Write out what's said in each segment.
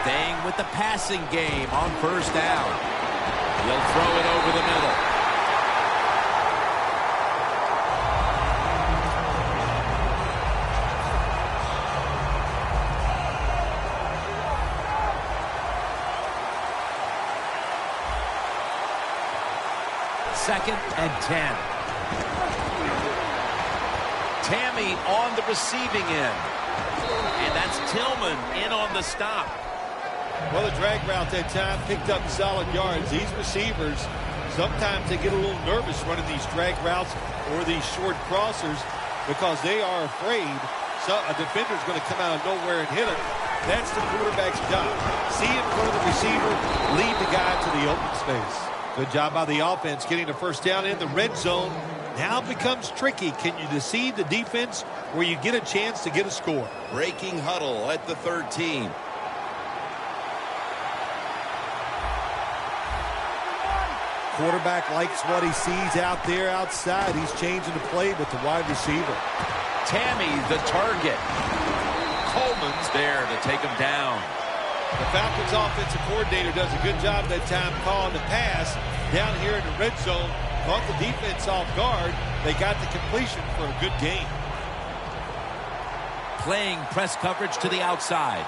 Staying with the passing game on first down. He'll throw it over the middle. Second and 10. Tammy on the receiving end. And that's Tillman in on the stop. Well, the drag route that time picked up solid yards. These receivers, sometimes they get a little nervous running these drag routes or these short crossers because they are afraid a defender's going to come out of nowhere and hit it. That's the quarterback's job. See in front of the receiver, lead the guy to the open space. Good job by the offense getting the first down in the red zone. Now it becomes tricky. Can you deceive the defense where you get a chance to get a score? Breaking huddle at the 13. Quarterback likes what he sees out there outside. He's changing the play with the wide receiver. Tammy the target. Coleman's there to take him down. The Falcons offensive coordinator does a good job that time calling the pass down here in the red zone. Caught the defense off guard. They got the completion for a good game. Playing press coverage to the outside.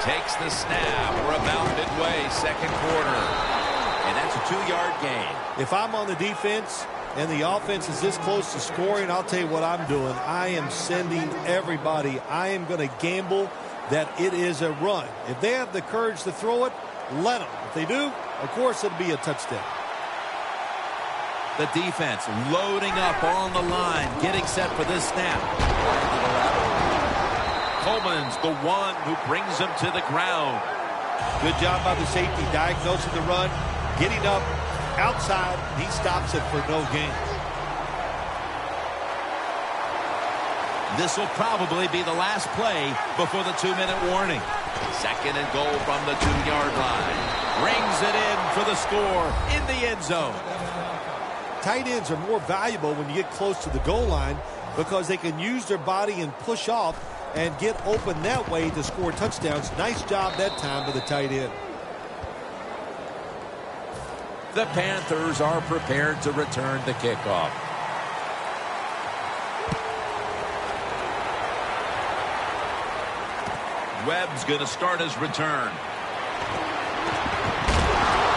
Takes the snap. We're about midway, second quarter. And that's a 2-yard gain. If I'm on the defense and the offense is this close to scoring, I'll tell you what I'm doing. I am sending everybody. I am going to gamble that it is a run. If they have the courage to throw it, let them. If they do, of course it'll be a touchdown. The defense loading up on the line, getting set for this snap. Coleman's the one who brings him to the ground. Good job by the safety diagnosing the run, getting up outside. He stops it for no gain. This will probably be the last play before the 2-minute warning. Second and goal from the 2-yard line. Brings it in for the score in the end zone. Tight ends are more valuable when you get close to the goal line because they can use their body and push off and get open that way to score touchdowns. Nice job that time by the tight end. The Panthers are prepared to return the kickoff. Webb's going to start his return.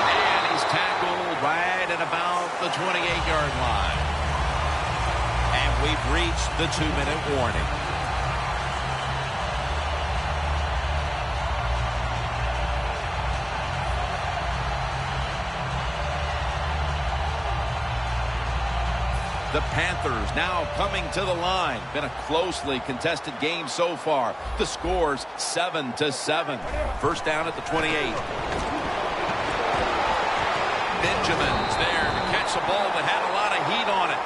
And he's tackled right at about the 28-yard line. And we've reached the 2-minute warning. The Panthers now coming to the line. Been a closely contested game so far. The score's 7-7. First down at the 28. Benjamin's there to catch the ball that had a lot of heat on it.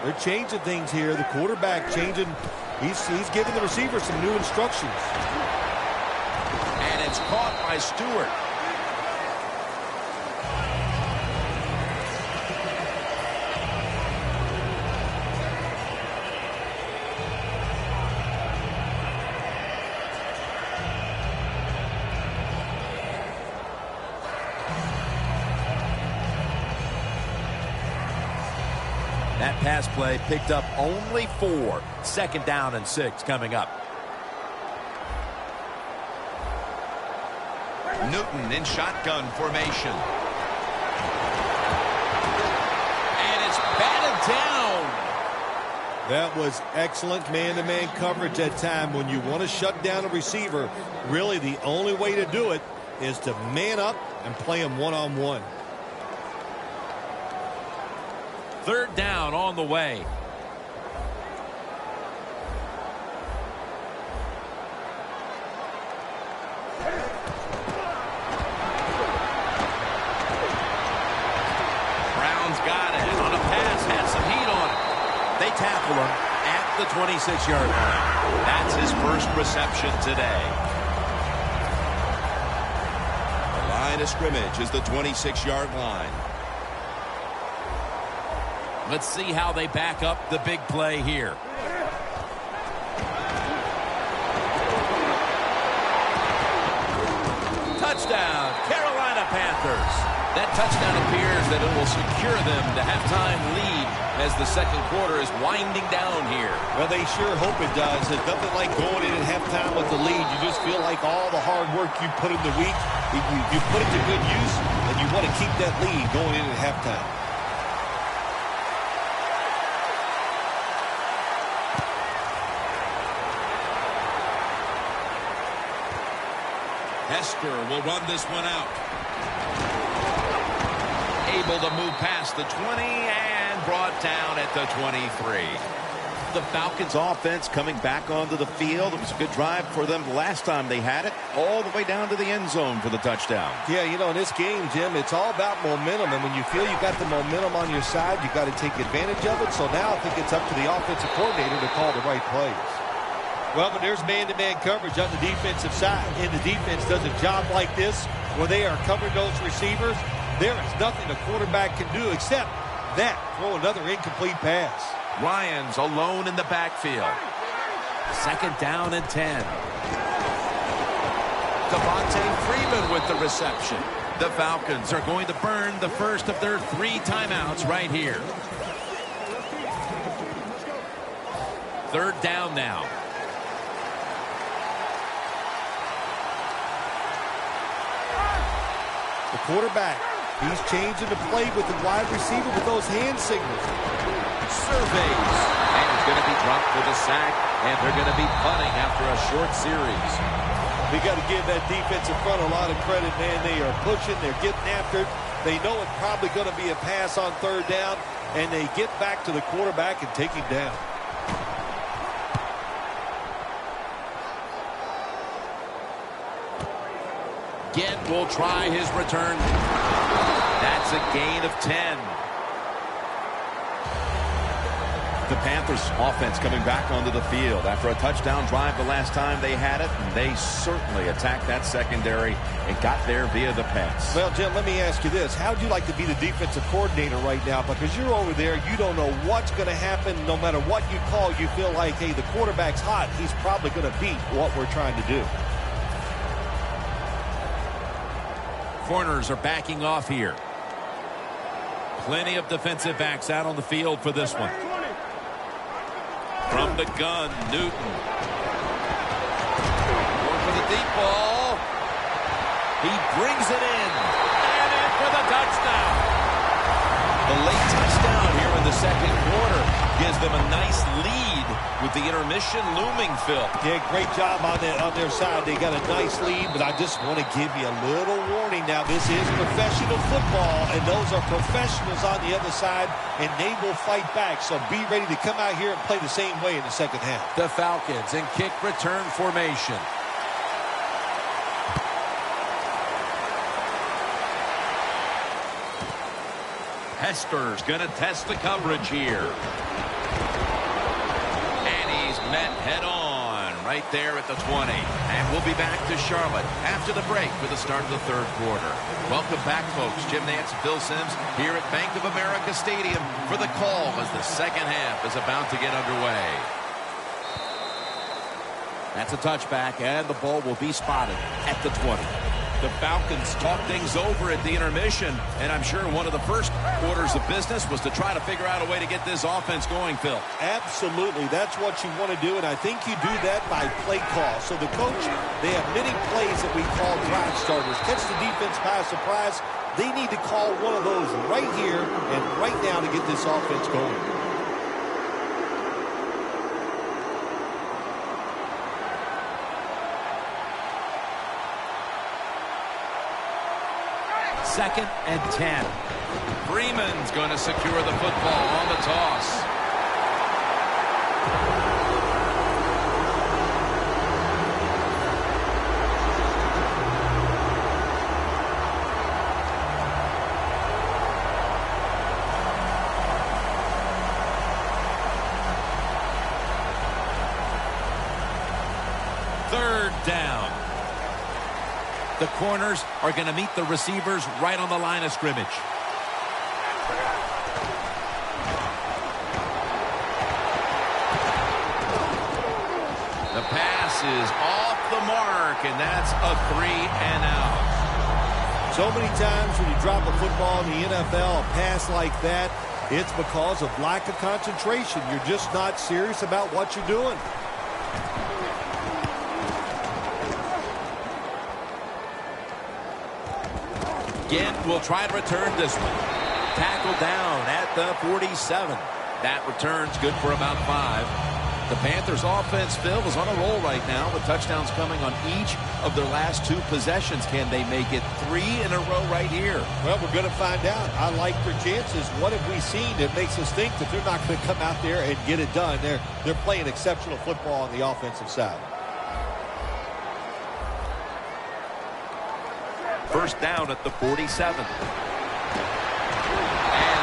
They're changing things here. The quarterback changing. He's giving the receiver some new instructions. And it's caught by Stewart. That pass play picked up only 4. Second down and 6 coming up. Newton in shotgun formation. And it's batted down. That was excellent man-to-man coverage that time. When you want to shut down a receiver, really the only way to do it is to man up and play him one-on-one. Third down on the way. Brown's got it on a pass, had some heat on it. They tackle him at the 26-yard line. That's his first reception today. The line of scrimmage is the 26-yard line. Let's see how they back up the big play here. Touchdown, Carolina Panthers. That touchdown appears that it will secure them the halftime lead as the second quarter is winding down here. Well, they sure hope it does. There's nothing like going in at halftime with the lead. You just feel like all the hard work you put in the week, you put it to good use, and you want to keep that lead going in at halftime. Hester will run this one out. Able to move past the 20 and brought down at the 23. The Falcons offense coming back onto the field. It was a good drive for them the last time they had it, all the way down to the end zone for the touchdown. Yeah, you know, in this game, Jim, it's all about momentum. And when you feel you got the momentum on your side, you got to take advantage of it. So now I think it's up to the offensive coordinator to call the right plays. Well, but there's man-to-man coverage on the defensive side, and the defense does a job like this where they are covering those receivers. There is nothing the quarterback can do except that, throw another incomplete pass. Ryans alone in the backfield. Second down and 10. Devontae Freeman with the reception. The Falcons are going to burn the first of their 3 timeouts right here. Third down now. The quarterback, he's changing the play with the wide receiver with those hand signals. Surveys. And he's going to be dropped for the sack, and they're going to be punting after a short series. We got to give that defensive front a lot of credit, man. They are pushing, they're getting after it. They know it's probably going to be a pass on third down, and they get back to the quarterback and take him down. Gett will try his return. That's a gain of 10. The Panthers offense coming back onto the field after a touchdown drive the last time they had it, and they certainly attacked that secondary and got there via the pass. Well, Jim, let me ask you this. How would you like to be the defensive coordinator right now? Because you're over there, you don't know what's going to happen. No matter what you call, you feel like, hey, the quarterback's hot. He's probably going to beat what we're trying to do. Corners are backing off here. Plenty of defensive backs out on the field for this one. From the gun, Newton. Going for the deep ball. He brings it in. And in for the touchdown. The late touchdown here in the second quarter gives them a nice lead with the intermission looming, Phil. Yeah, great job on their side. They got a nice lead, but I just want to give you a little warning now. This is professional football, and those are professionals on the other side, and they will fight back. So be ready to come out here and play the same way in the second half. The Falcons in kick return formation. Hester's going to test the coverage here. And he's met head-on right there at the 20. And we'll be back to Charlotte after the break for the start of the third quarter. Welcome back, folks. Jim Nantz and Bill Sims here at Bank of America Stadium for the call as the second half is about to get underway. That's a touchback, and the ball will be spotted at the 20. The Falcons talk things over at the intermission, and I'm sure one of the first orders of business was to try to figure out a way to get this offense going, Phil. Absolutely. That's what you want to do, and I think you do that by play call. So the coach, they have many plays that we call drive starters. Catch the defense by surprise. They need to call one of those right here and right now to get this offense going. Second and 10. Freeman's going to secure the football on the toss. The corners are going to meet the receivers right on the line of scrimmage. The pass is off the mark, and that's a 3-and-out. So many times when you drop a football in the NFL, a pass like that, it's because of lack of concentration. You're just not serious about what you're doing. Gant will try to return this one. Tackled down at the 47. That return's good for about 5. The Panthers offense, Phil, is on a roll right now with touchdowns coming on each of their last 2 possessions. Can they make it 3 in a row right here? Well, we're going to find out. I like their chances. What have we seen that makes us think that they're not going to come out there and get it done? They're playing exceptional football on the offensive side. First down at the 47. And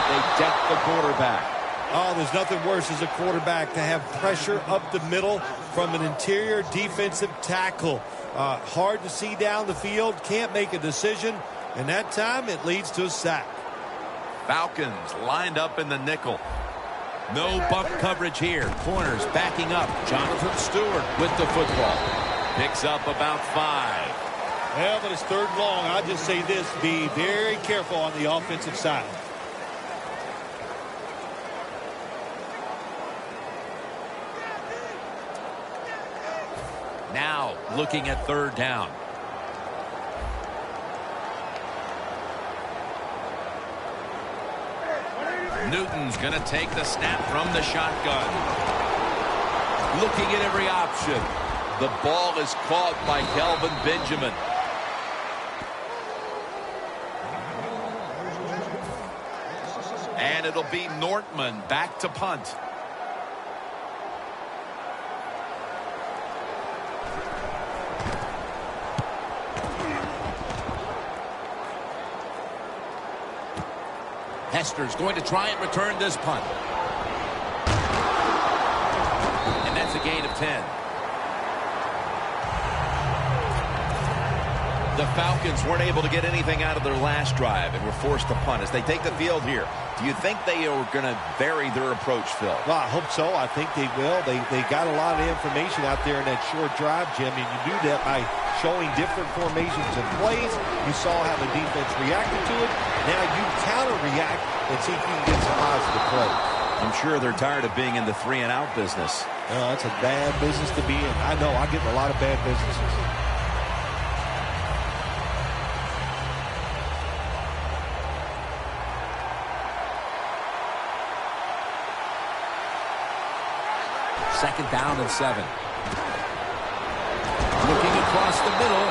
they deck the quarterback. Oh, there's nothing worse as a quarterback to have pressure up the middle from an interior defensive tackle. Hard to see down the field, can't make a decision, and that time it leads to a sack. Falcons lined up in the nickel. No bump coverage here. Corners backing up. Jonathan Stewart with the football. Picks up about 5. Well, but it's 3rd and long. I'll just say this, be very careful on the offensive side. Now looking at 3rd down. Newton's going to take the snap from the shotgun. Looking at every option. The ball is caught by Kelvin Benjamin. And it'll be Nortman back to punt. Hester's going to try and return this punt. And that's a gain of 10. The Falcons weren't able to get anything out of their last drive and were forced to punt as they take the field here. Do you think they are going to vary their approach, Phil? Well, I hope so. I think they will. They got a lot of information out there in that short drive, Jim, and you do that by showing different formations and plays. You saw how the defense reacted to it. Now you counter-react and see if you can get some positive plays. I'm sure they're tired of being in the 3-and-out business. That's a bad business to be in. I know. I get in a lot of bad businesses. Second down and 7. Looking across the middle.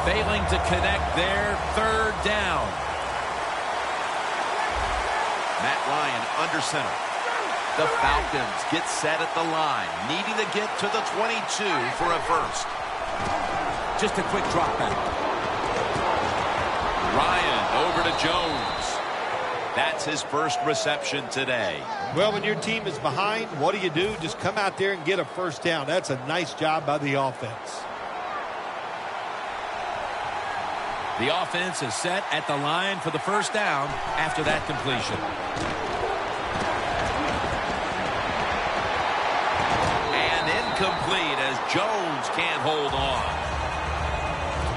Failing to connect there. 3rd down. Matt Ryan under center. The Falcons get set at the line, needing to get to the 22 for a first. Just a quick drop back. Ryan over to Jones. That's his first reception today. Well, when your team is behind, what do? Just come out there and get a first down. That's a nice job by the offense. The offense is set at the line for the first down after that completion. Complete as Jones can't hold on.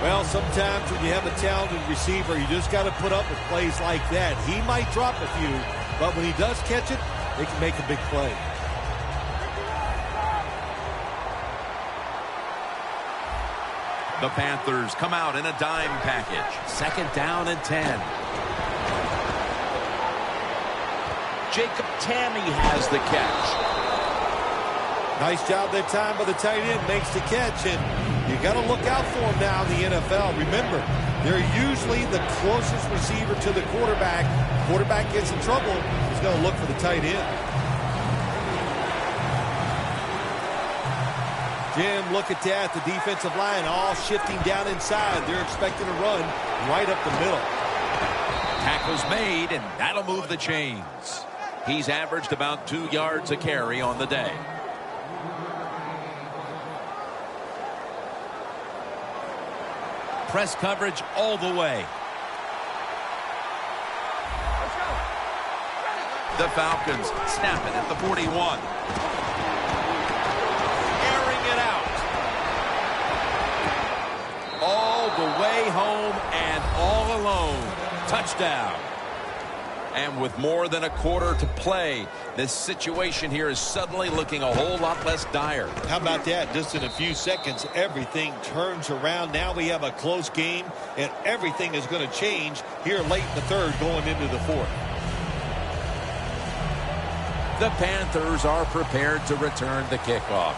Well, sometimes when you have a talented receiver, you just got to put up with plays like that. He might drop a few, but when he does catch it, they can make a big play. The Panthers come out in a dime package. 2nd down and 10. Jacob Tamme has the catch. Nice job that time by the tight end, makes the catch, and you got to look out for him now in the NFL. Remember, they're usually the closest receiver to the quarterback. Quarterback gets in trouble, he's going to look for the tight end. Jim, look at that. The defensive line all shifting down inside. They're expecting a run right up the middle. Tackle's made, and that'll move the chains. He's averaged about 2 yards a carry on the day. Press coverage all the way. The Falcons snap it at the 41. Airing it out. All the way home and all alone. Touchdown. And with more than a quarter to play, this situation here is suddenly looking a whole lot less dire. How about that? Just in a few seconds, everything turns around. Now we have a close game, and everything is going to change here late in the third going into the fourth. The Panthers are prepared to return the kickoff.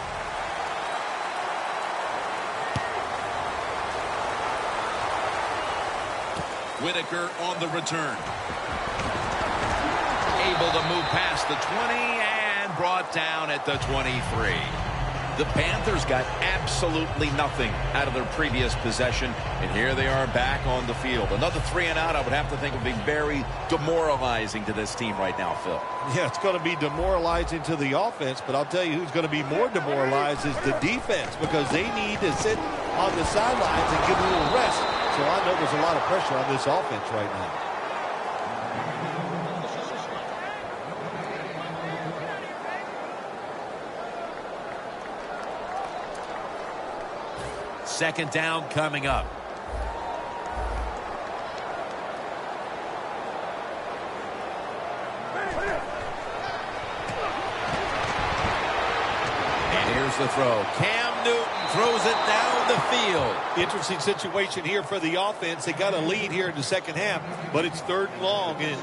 Whitaker on the return. Able to move past the 20 and brought down at the 23. The Panthers got absolutely nothing out of their previous possession, and here they are back on the field. Another 3 and out, I would have to think, would be very demoralizing to this team right now, Phil. Yeah, it's going to be demoralizing to the offense, but I'll tell you who's going to be more demoralized is the defense, because they need to sit on the sidelines and get a little rest. So I know there's a lot of pressure on this offense right now. Second down coming up. And here's the throw. Cam Newton throws it down the field. Interesting situation here for the offense. They got a lead here in the second half, but it's third and long. And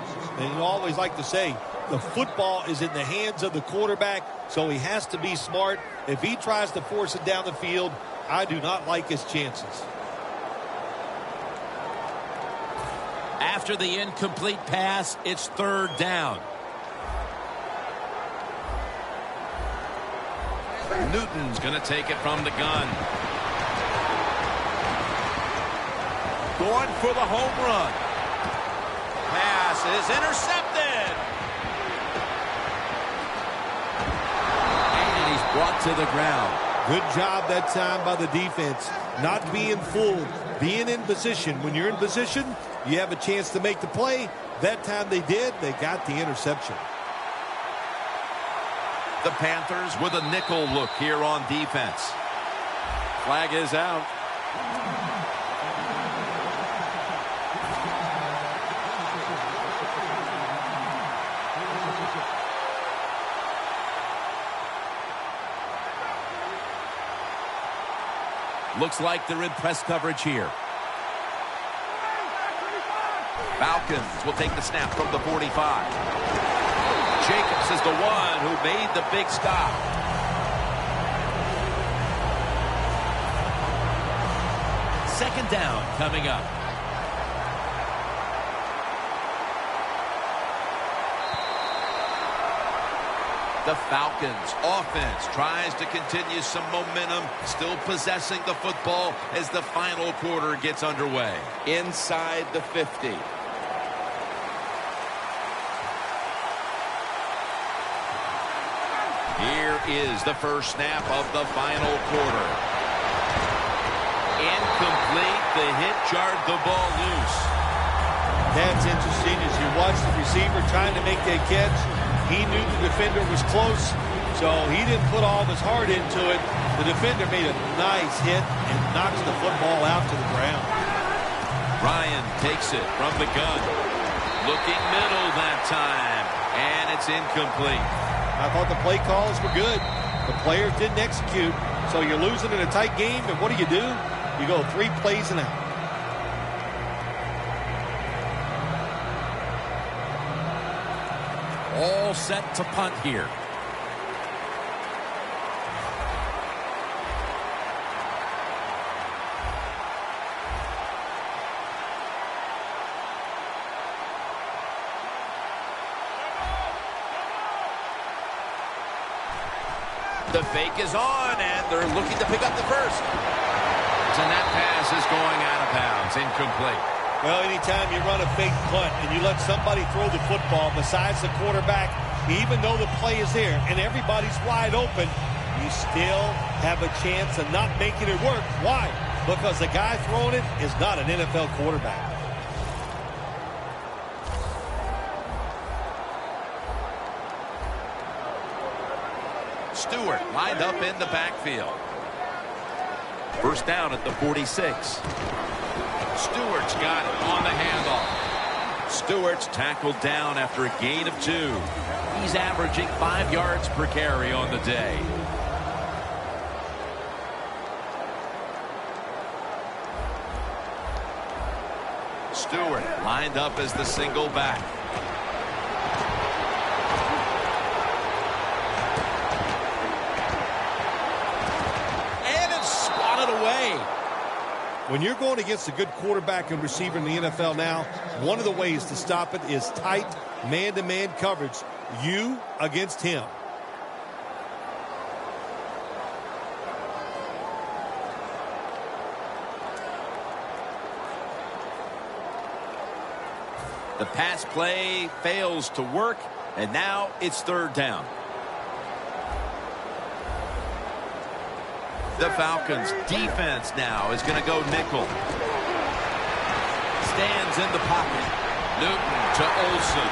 you always like to say, the football is in the hands of the quarterback, so he has to be smart. If he tries to force it down the field, I do not like his chances. After the incomplete pass, it's third down. Newton's going to take it from the gun. Going for the home run. Pass is intercepted. And he's brought to the ground. Good job that time by the defense. Not being fooled. Being in position. When you're in position, you have a chance to make the play. That time they did. They got the interception. The Panthers with a nickel look here on defense. Flag is out. Looks like they're in press coverage here. Falcons will take the snap from the 45. Jacobs is the one who made the big stop. Second down coming up. The Falcons offense tries to continue some momentum, still possessing the football as the final quarter gets underway. Inside the 50. Here is the first snap of the final quarter. Incomplete. The hit jarred the ball loose. That's interesting as you watch the receiver trying to make that catch. He knew the defender was close, so he didn't put all of his heart into it. The defender made a nice hit and knocks the football out to the ground. Ryan takes it from the gun. Looking middle that time, and it's incomplete. I thought the play calls were good. The players didn't execute, so you're losing in a tight game, and what do? You go 3 plays and out. All set to punt here. The fake is on, and they're looking to pick up the first. And that pass is going out of bounds, incomplete. Well, anytime you run a fake punt and you let somebody throw the football besides the quarterback, even though the play is there and everybody's wide open, you still have a chance of not making it work. Why? Because the guy throwing it is not an NFL quarterback. Stewart lined up in the backfield. First down at the 46. Stewart's got it on the handoff. Stewart's tackled down after a gain of 2. He's averaging 5 yards per carry on the day. Stewart lined up as the single back. And it's swatted away. When you're going against a good quarterback and receiver in the NFL now, one of the ways to stop it is tight man-to-man coverage. You against him. The pass play fails to work, and now it's third down. The Falcons' defense now is going to go nickel. Stands in the pocket. Newton to Olsen.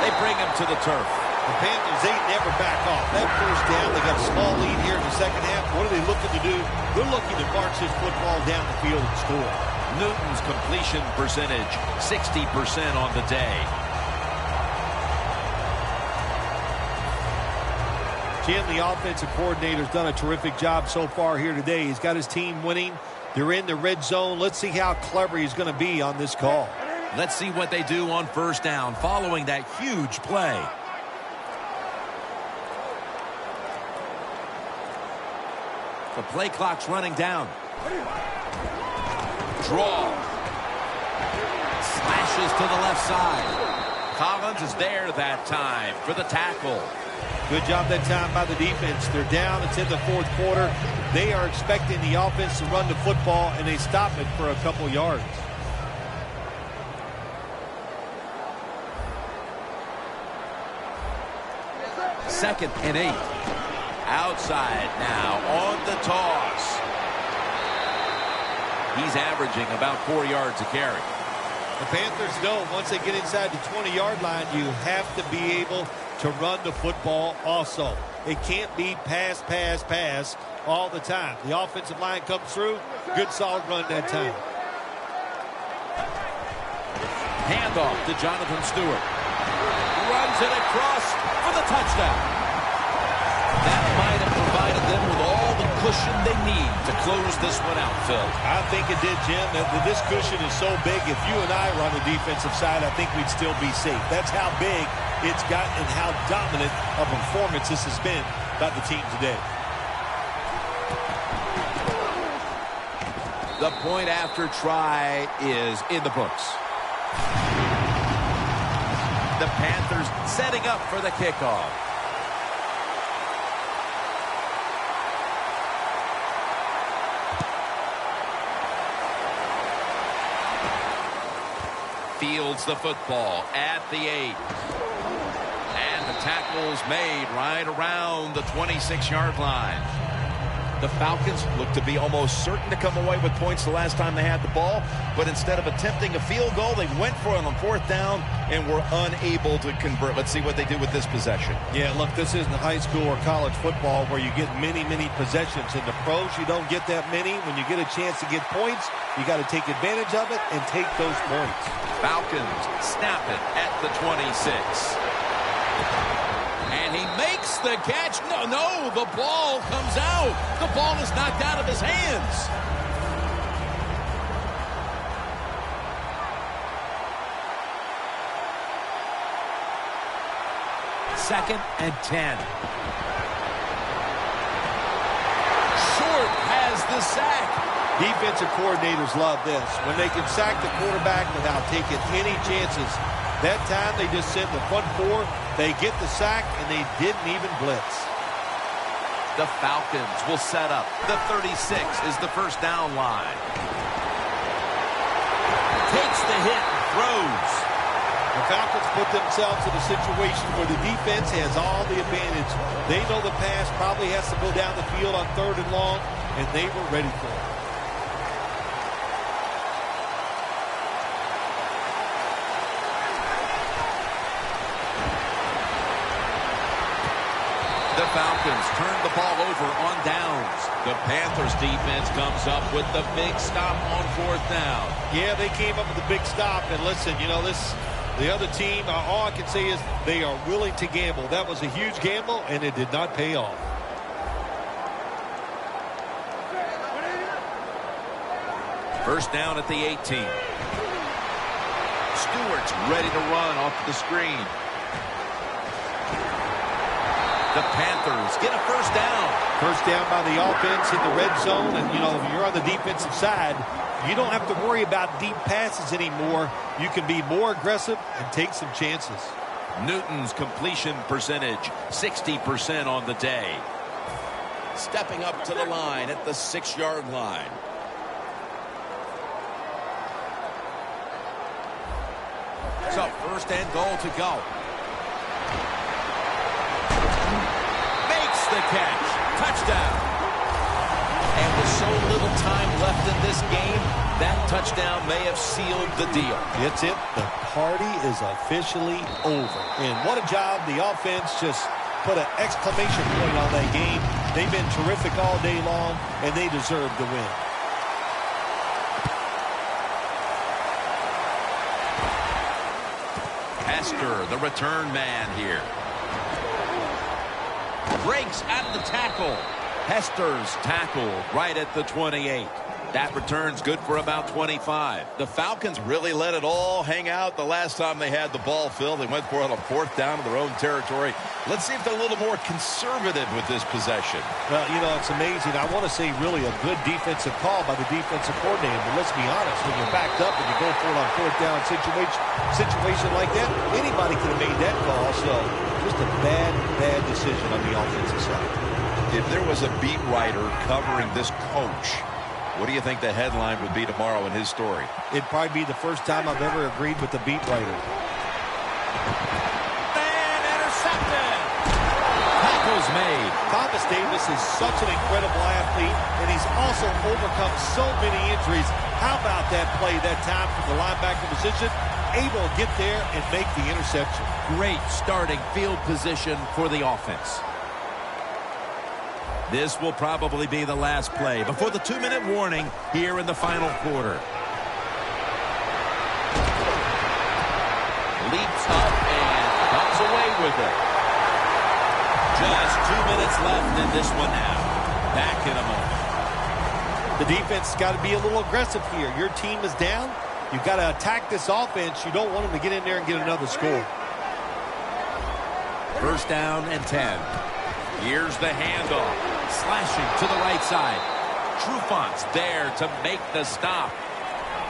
They bring him to the turf. The Panthers, they never back off. That first down, they got a small lead here in the second half. What are they looking to do? They're looking to march this football down the field and score. Newton's completion percentage, 60% on the day. Jim, the offensive coordinator's done a terrific job so far here today. He's got his team winning. They're in the red zone. Let's see how clever he's going to be on this call. Let's see what they do on first down following that huge play. The play clock's running down. Draw. Slashes to the left side. Collins is there that time for the tackle. Good job that time by the defense. They're down. It's in the fourth quarter. They are expecting the offense to run the football, and they stop it for a couple yards. Second and 8. Outside now on the toss. He's averaging about 4 yards a carry. The Panthers know once they get inside the 20-yard line, you have to be able to run the football also. It can't be pass, pass, pass all the time. The offensive line comes through. Good, solid run that time. Handoff to Jonathan Stewart. Runs it across for the touchdown. That might have provided them with all the cushion they need to close this one out, Phil. I think it did, Jim. This cushion is so big, if you and I were on the defensive side, I think we'd still be safe. That's how big it's gotten and how dominant a performance this has been by the team today. The point after try is in the books. The Panthers setting up for the kickoff. Fields the football at the 8. And the tackle's made right around the 26-yard line. The Falcons look to be almost certain to come away with points the last time they had the ball, but instead of attempting a field goal, they went for it on fourth down and were unable to convert. Let's see what they do with this possession. Yeah, look, this isn't high school or college football where you get many, many possessions. In the pros, you don't get that many. When you get a chance to get points, you got to take advantage of it and take those points. Falcons snap it at the 26. And he makes the catch. No, the ball comes out. The ball is knocked out of his hands. Second and 10. Short has the sack. Defensive coordinators love this. When they can sack the quarterback without taking any chances. That time they just sent the front four. They get the sack, and they didn't even blitz. The Falcons will set up. The 36 is the first down line. Takes the hit and throws. The Falcons put themselves in a situation where the defense has all the advantage. They know the pass probably has to go down the field on 3rd and long, and they were ready for it. The Falcons turn the ball over on downs. The Panthers defense comes up with the big stop on 4th down. Yeah, they came up with a big stop, and listen, you know, the other team, all I can say is they are willing to gamble. That was a huge gamble, and it did not pay off. First down at the 18. Stewart's ready to run off the screen. The Panthers get a first down. First down by the offense in the red zone, and, you know, if you're on the defensive side, you don't have to worry about deep passes anymore. You can be more aggressive and take some chances. Newton's completion percentage, 60% on the day. Stepping up to the line at the 6-yard line. So first and goal to go. Makes the catch. Touchdown. And with so little time left in this game, that touchdown may have sealed the deal. It's it. The party is officially over. And what a job. The offense just put an exclamation point on that game. They've been terrific all day long, and they deserve the win. Hester, the return man here. Breaks out of the tackle. Hester's tackled right at the 28. That return's good for about 25. The Falcons really let it all hang out the last time they had the ball, Phil. They went for it on a 4th down to their own territory. Let's see if they're a little more conservative with this possession. Well, you know, it's amazing. I want to say really a good defensive call by the defensive coordinator. But let's be honest, when you're backed up and you go for it on 4th down situation like that, anybody could have made that call. So just a bad decision on the offensive side. If there was a beat writer covering this coach, what do you think the headline would be tomorrow in his story? It'd probably be the first time I've ever agreed with the beat writer. And intercepted. Tackle's made. Thomas Davis is such an incredible athlete, and he's also overcome so many injuries. How about that play that time from the linebacker position? Able to get there and make the interception. Great starting field position for the offense. This will probably be the last play before the 2-minute warning here in the final quarter. Leaps up and comes away with it. Just 2 minutes left in this one now. Back in a moment. The defense has got to be a little aggressive here. Your team is down. You've got to attack this offense. You don't want them to get in there and get another score. First down and 10. Here's the handoff. Slashing to the right side. Trufant's there to make the stop.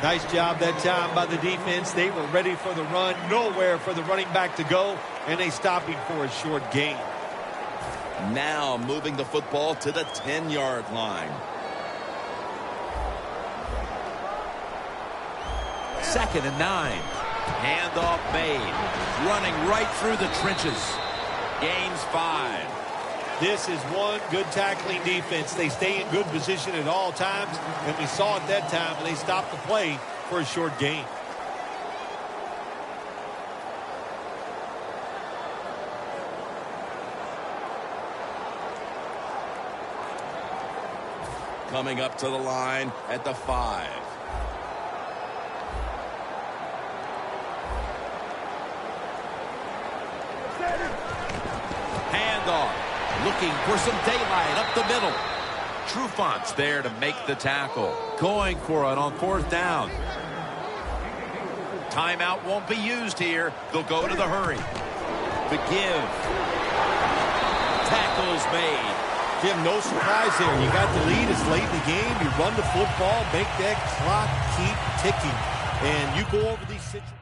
Nice job that time by the defense. They were ready for the run. Nowhere for the running back to go. And they stop him for a short gain. Now moving the football to the 10-yard line. Second and 9. Handoff made. Running right through the trenches. Gains 5. This is one good tackling defense. They stay in good position at all times, and we saw it that time, and they stopped the play for a short gain. Coming up to the line at the 5. Handoff. Looking for some daylight up the middle. Trufant's there to make the tackle. Going for it on 4th down. Timeout won't be used here. They'll go to the hurry. The give. Tackles made. Jim, no surprise there. You got the lead. It's late in the game. You run the football, make that clock keep ticking. And you go over these situations.